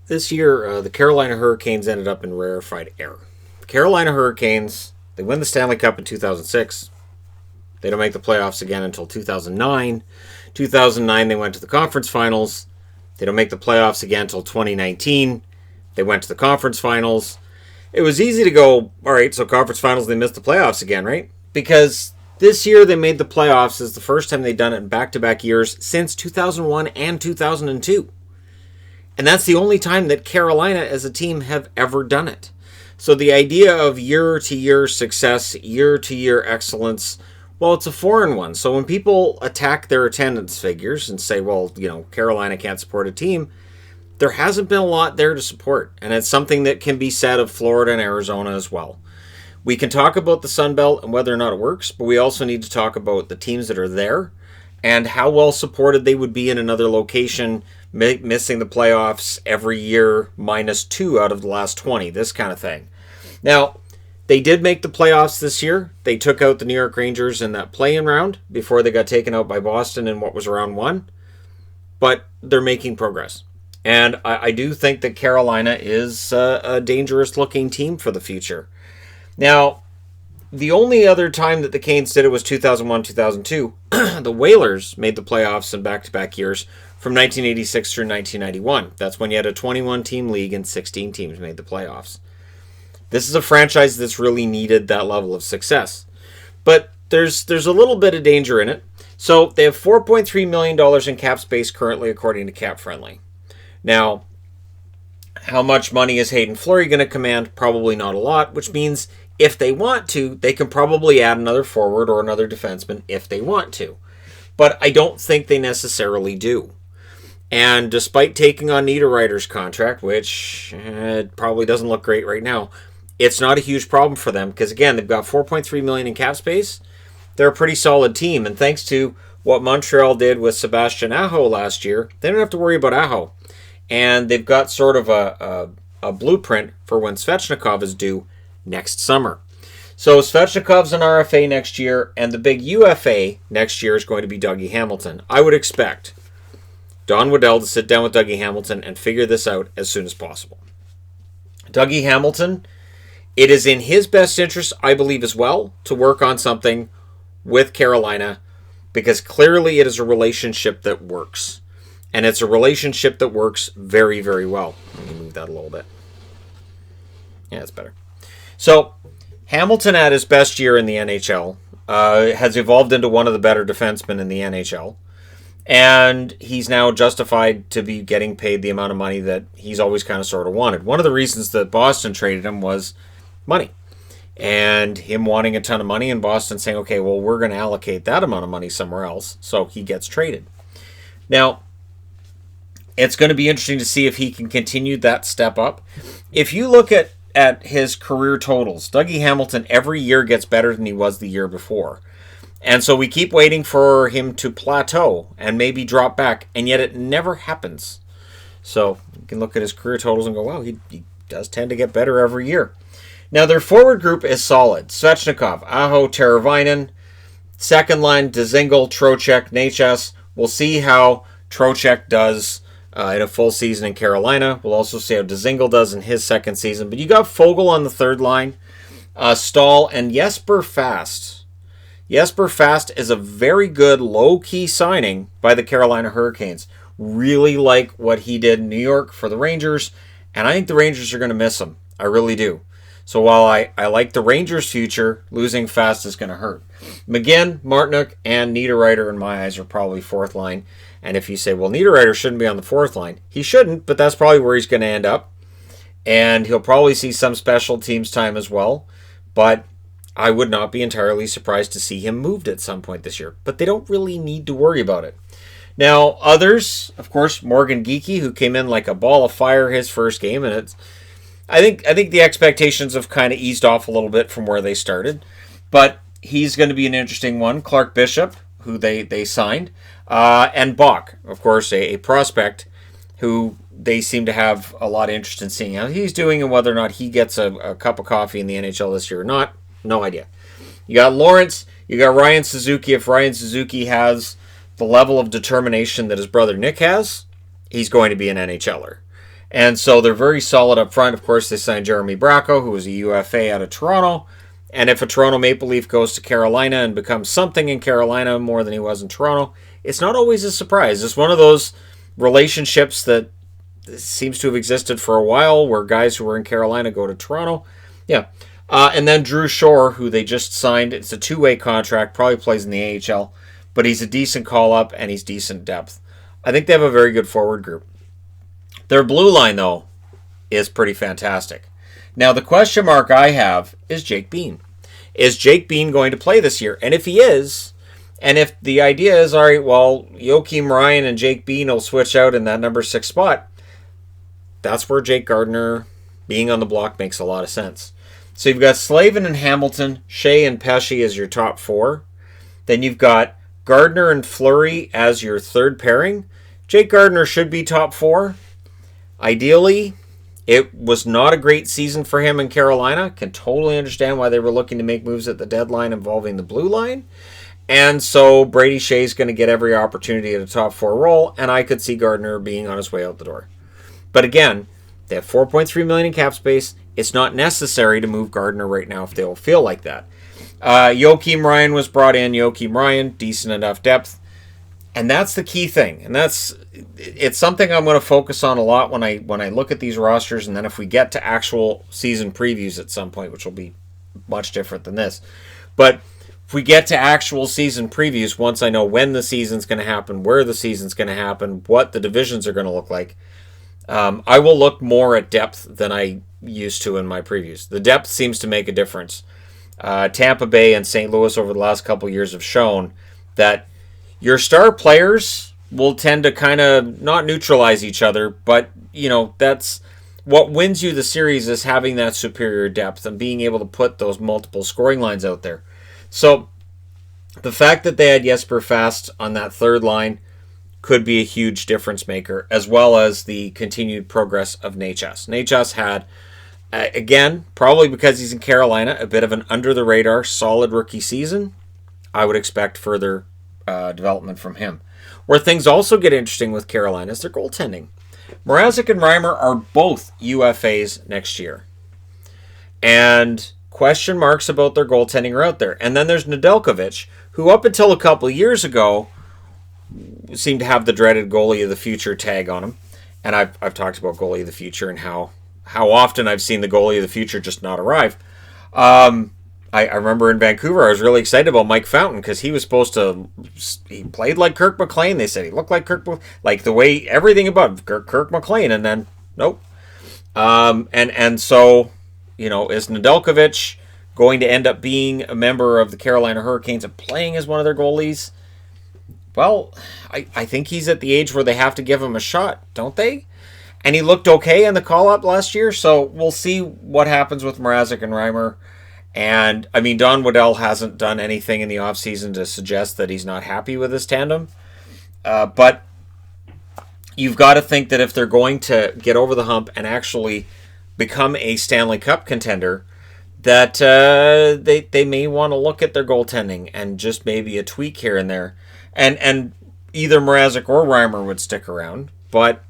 This year, the Carolina Hurricanes ended up in rarefied air. The Carolina Hurricanes, they win the Stanley Cup in 2006. They don't make the playoffs again until 2009. 2009, they went to the conference finals. They don't make the playoffs again until 2019. They went to the conference finals. It was easy to go, all right, so conference finals, they missed the playoffs again, right? Because this year they made the playoffs. It's the first time they've done it in back-to-back years since 2001 and 2002. And that's the only time that Carolina as a team have ever done it. So the idea of year-to-year success, year-to-year excellence, well, it's a foreign one. So when people attack their attendance figures and say, well, Carolina can't support a team, there hasn't been a lot there to support. And it's something that can be said of Florida and Arizona as well. We can talk about the Sun Belt and whether or not it works, but we also need to talk about the teams that are there and how well supported they would be in another location, missing the playoffs every year, -2 out of the last 20, this kind of thing. Now, they did make the playoffs this year. They took out the New York Rangers in that play-in round before they got taken out by Boston in what was round one. But they're making progress. And I do think that Carolina is a dangerous-looking team for the future. Now, the only other time that the Canes did it was 2001, 2002. The Whalers made the playoffs in back-to-back years from 1986 through 1991. That's when you had a 21-team league and 16 teams made the playoffs. This is a franchise that's really needed that level of success. But there's a little bit of danger in it. So they have $4.3 million in cap space currently, according to Cap Friendly. Now, how much money is Hayden Fleury going to command? Probably not a lot, which means if they want to, they can probably add another forward or another defenseman if they want to. But I don't think they necessarily do. And despite taking on Niederreiter's contract, which probably doesn't look great right now, it's not a huge problem for them because, again, they've got $4.3 million in cap space. They're a pretty solid team, and thanks to what Montreal did with Sebastian Aho last year, they don't have to worry about Aho. And they've got sort of a blueprint for when Svechnikov is due next summer. So Svechnikov's an RFA next year, and the big UFA next year is going to be Dougie Hamilton. I would expect Don Waddell to sit down with Dougie Hamilton and figure this out as soon as possible. Dougie Hamilton, it is in his best interest, I believe as well, to work on something with Carolina because clearly it is a relationship that works. And it's a relationship that works very, very well. Let me move that a little bit. Yeah, that's better. So, Hamilton at his best year in the NHL has evolved into one of the better defensemen in the NHL. And he's now justified to be getting paid the amount of money that he's always kind of sort of wanted. One of the reasons that Boston traded him was money. And him wanting a ton of money and Boston saying, okay, well, we're going to allocate that amount of money somewhere else. So he gets traded. Now, it's going to be interesting to see if he can continue that step up. If you look at his career totals, Dougie Hamilton every year gets better than he was the year before. And so we keep waiting for him to plateau and maybe drop back, and yet it never happens. So you can look at his career totals and go, wow, he does tend to get better every year. Now their forward group is solid. Svechnikov, Aho, Teravainen. Second line, Dzingel, Trocheck, Necas. We'll see how Trocheck does in a full season in Carolina. We'll also see how Dzingel does in his second season. But you got Foegele on the third line, Stahl, and Jesper Fast. Jesper Fast is a very good low-key signing by the Carolina Hurricanes. Really like what he did in New York for the Rangers, and I think the Rangers are going to miss him. I really do. So while I like the Rangers' future, losing Fast is going to hurt. McGinn, Martinook, and Niederreiter, in my eyes, are probably fourth line. And if you say, well, Niederreiter shouldn't be on the fourth line, he shouldn't, but that's probably where he's going to end up. And he'll probably see some special teams time as well. But I would not be entirely surprised to see him moved at some point this year. But they don't really need to worry about it. Now, others, of course, Morgan Geekie, who came in like a ball of fire his first game. And I think the expectations have kind of eased off a little bit from where they started. But he's going to be an interesting one. Clark Bishop, who they signed. And Bach, of course, a prospect who they seem to have a lot of interest in seeing how he's doing and whether or not he gets a cup of coffee in the NHL this year or not. No idea. You got Lawrence. You got Ryan Suzuki. If Ryan Suzuki has the level of determination that his brother Nick has, he's going to be an NHLer. And so they're very solid up front. Of course, they signed Jeremy Bracco, who was a UFA out of Toronto. And if a Toronto Maple Leaf goes to Carolina and becomes something in Carolina more than he was in Toronto, it's not always a surprise. It's one of those relationships that seems to have existed for a while, where guys who were in Carolina go to Toronto. Yeah. And then Drew Shore, who they just signed. It's a two-way contract, probably plays in the AHL, but he's a decent call-up and he's decent depth. I think they have a very good forward group. Their blue line, though, is pretty fantastic. Now, the question mark I have is Jake Bean. Is Jake Bean going to play this year? And if he is, and if the idea is, all right, well, Joakim Ryan and Jake Bean will switch out in that number 6 spot, that's where Jake Gardiner being on the block makes a lot of sense. So you've got Slavin and Hamilton, Shea and Pesce as your top 4. Then you've got Gardiner and Fleury as your third pairing. Jake Gardiner should be top 4. Ideally, it was not a great season for him in Carolina. Can totally understand why they were looking to make moves at the deadline involving the blue line. And so Brady Shea's going to get every opportunity at a top 4 role, and I could see Gardiner being on his way out the door. But again, they have $4.3 million in cap space. It's not necessary to move Gardiner right now if they will feel like that. Joakim Ryan was brought in. Joakim Ryan, decent enough depth. And that's the key thing. And it's something I'm going to focus on a lot when I look at these rosters. And then if we get to actual season previews at some point, which will be much different than this. But if we get to actual season previews, once I know when the season's going to happen, where the season's going to happen, what the divisions are going to look like, I will look more at depth than I used to in my previews. The depth seems to make a difference. Tampa Bay and St. Louis over the last couple years have shown that your star players will tend to kind of not neutralize each other, but, that's what wins you the series is having that superior depth and being able to put those multiple scoring lines out there. So the fact that they had Jesper Fast on that third line could be a huge difference maker, as well as the continued progress of Necas. Necas had, again, probably because he's in Carolina, a bit of an under-the-radar, solid rookie season. I would expect further development from him. Where things also get interesting with Carolina is their goaltending. Mrazek and Reimer are both UFAs next year. And question marks about their goaltending are out there. And then there's Nedeljkovic, who up until a couple years ago seemed to have the dreaded goalie of the future tag on him. And I've talked about goalie of the future and how often I've seen the goalie of the future just not arrive. I remember in Vancouver, I was really excited about Mike Fountain because he was he played like Kirk McLean. They said he looked like like the way, everything about Kirk McLean, and then, nope. And so, is Nedeljkovic going to end up being a member of the Carolina Hurricanes and playing as one of their goalies? Well, I think he's at the age where they have to give him a shot, don't they? And he looked okay in the call-up last year, so we'll see what happens with Mrazek and Reimer. And, Don Waddell hasn't done anything in the offseason to suggest that he's not happy with his tandem. But you've got to think that if they're going to get over the hump and actually become a Stanley Cup contender, that they may want to look at their goaltending and just maybe a tweak here and there. And either Mrazek or Reimer would stick around, but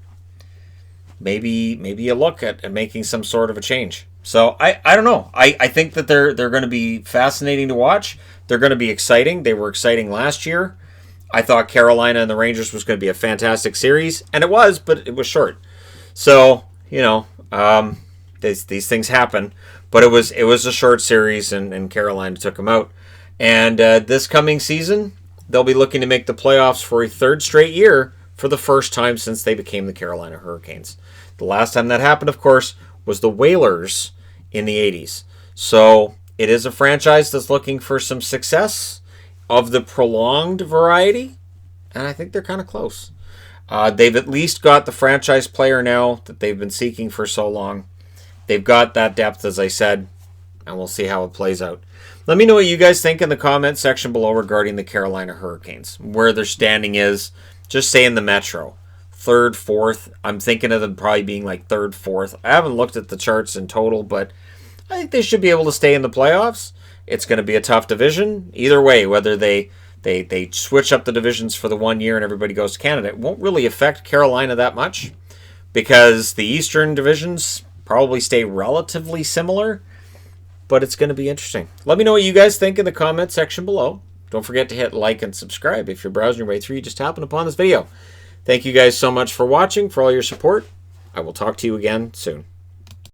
maybe a look at making some sort of a change. So I don't know. I think that they're going to be fascinating to watch. They're going to be exciting. They were exciting last year. I thought Carolina and the Rangers was going to be a fantastic series, and it was, but it was short. So these things happen, but it was a short series, and Carolina took them out. And this coming season, they'll be looking to make the playoffs for a third straight year for the first time since they became the Carolina Hurricanes. The last time that happened, of course, was the Whalers in the 80s. So it is a franchise that's looking for some success of the prolonged variety, and I think they're kind of close. They've at least got the franchise player now that they've been seeking for so long. They've got that depth, as I said, and we'll see how it plays out. Let me know what you guys think in the comment section below regarding the Carolina Hurricanes, where their standing is, just say in the Metro. Third, fourth. I'm thinking of them probably being like third, fourth. I haven't looked at the charts in total, but I think they should be able to stay in the playoffs. It's going to be a tough division. Either way, whether they switch up the divisions for the 1 year and everybody goes to Canada, it won't really affect Carolina that much. because the Eastern divisions probably stay relatively similar, but it's going to be interesting. Let me know what you guys think in the comment section below. Don't forget to hit like and subscribe if you're browsing your way through. You just happened upon this video. Thank you guys so much for watching, for all your support. I will talk to you again soon.